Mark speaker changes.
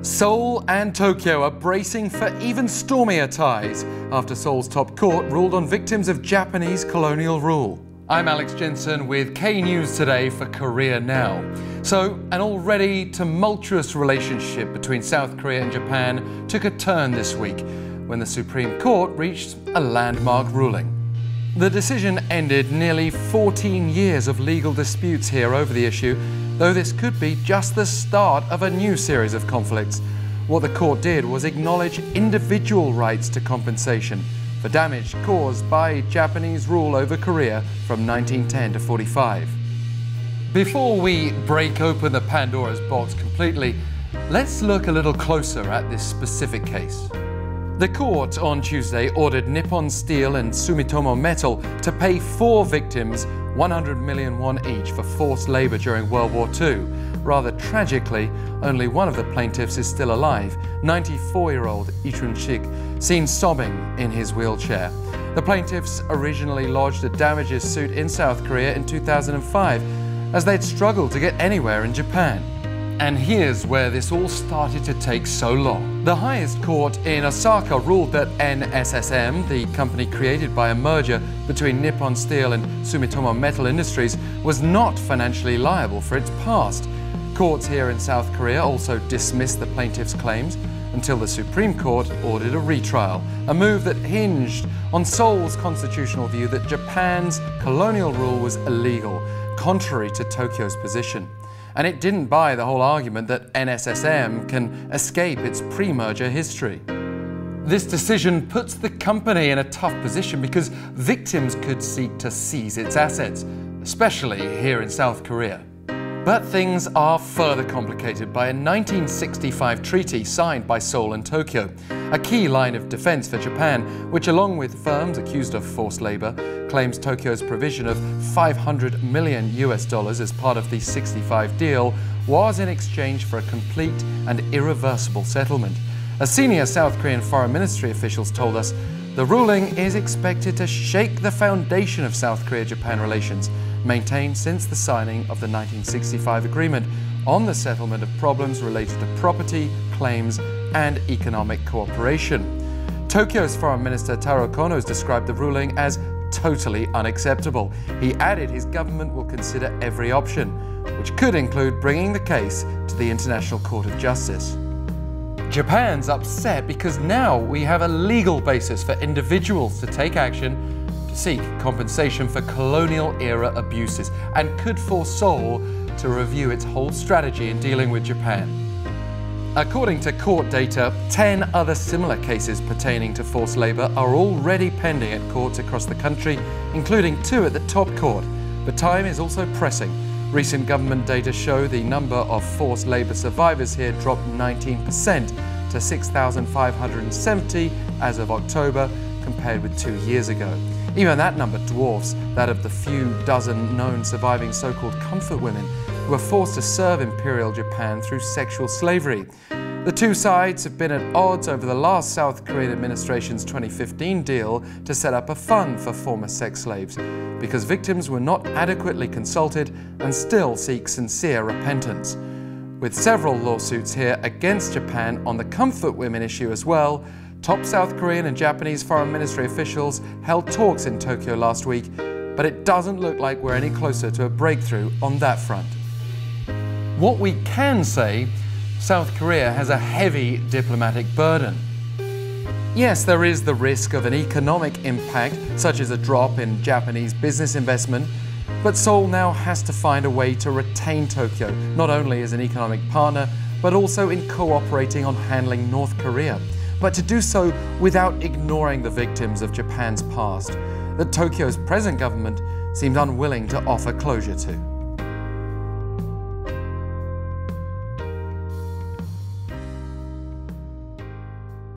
Speaker 1: Seoul and Tokyo are bracing for even stormier ties after Seoul's top court ruled on victims of Japanese colonial rule. I'm Alex Jensen with K News Today for Korea Now. So, an already tumultuous relationship between South Korea and Japan took a turn this week when the Supreme Court reached a landmark ruling. The decision ended nearly 14 years of legal disputes here over the issue, though this could be just the start of a new series of conflicts. What the court did was acknowledge individual rights to compensation for damage caused by Japanese rule over Korea from 1910 to 45. Before we break open the Pandora's box completely, let's look a little closer at this specific case. The court on Tuesday ordered Nippon Steel and Sumitomo Metal to pay 4 victims 100 million won each for forced labor during World War II. Rather tragically, only one of the plaintiffs is still alive, 94-year-old Chun-sik, seen sobbing in his wheelchair. The plaintiffs originally lodged a damages suit in South Korea in 2005, as they'd struggled to get anywhere in Japan. And here's where this all started to take so long. The highest court in Osaka ruled that NSSM, the company created by a merger between Nippon Steel and Sumitomo Metal Industries, was not financially liable for its past. Courts here in South Korea also dismissed the plaintiffs' claims until the Supreme Court ordered a retrial, a move that hinged on Seoul's constitutional view that Japan's colonial rule was illegal, contrary to Tokyo's position. And it didn't buy the whole argument that NSSM can escape its pre-merger history. This decision puts the company in a tough position because victims could seek to seize its assets, especially here in South Korea. But things are further complicated by a 1965 treaty signed by Seoul and Tokyo, a key line of defense for Japan, which, along with firms accused of forced labor, claims Tokyo's provision of $500 million as part of the 65 deal was in exchange for a complete and irreversible settlement. As senior South Korean foreign ministry officials told us, the ruling is expected to shake the foundation of South Korea-Japan relations, maintained since the signing of the 1965 agreement on the settlement of problems related to property, claims, and economic cooperation. Tokyo's Foreign Minister Taro Kono has described the ruling as totally unacceptable. He added his government will consider every option, which could include bringing the case to the International Court of Justice. Japan's upset because now we have a legal basis for individuals to take action to seek compensation for colonial-era abuses, and could force Seoul to review its whole strategy in dealing with Japan. According to court data, 10 other similar cases pertaining to forced labor are already pending at courts across the country, including 2 at the top court. But time is also pressing. Recent government data show the number of forced labor survivors here dropped 19% to 6,570 as of October, compared with 2 years ago. Even that number dwarfs that of the few dozen known surviving so-called comfort women who were forced to serve Imperial Japan through sexual slavery. The two sides have been at odds over the last South Korean administration's 2015 deal to set up a fund for former sex slaves, because victims were not adequately consulted and still seek sincere repentance. With several lawsuits here against Japan on the comfort women issue as well, top South Korean and Japanese foreign ministry officials held talks in Tokyo last week, but it doesn't look like we're any closer to a breakthrough on that front. What we can say, South Korea has a heavy diplomatic burden. Yes, there is the risk of an economic impact, such as a drop in Japanese business investment, but Seoul now has to find a way to retain Tokyo, not only as an economic partner, but also in cooperating on handling North Korea. But to do so without ignoring the victims of Japan's past, that Tokyo's present government seems unwilling to offer closure to.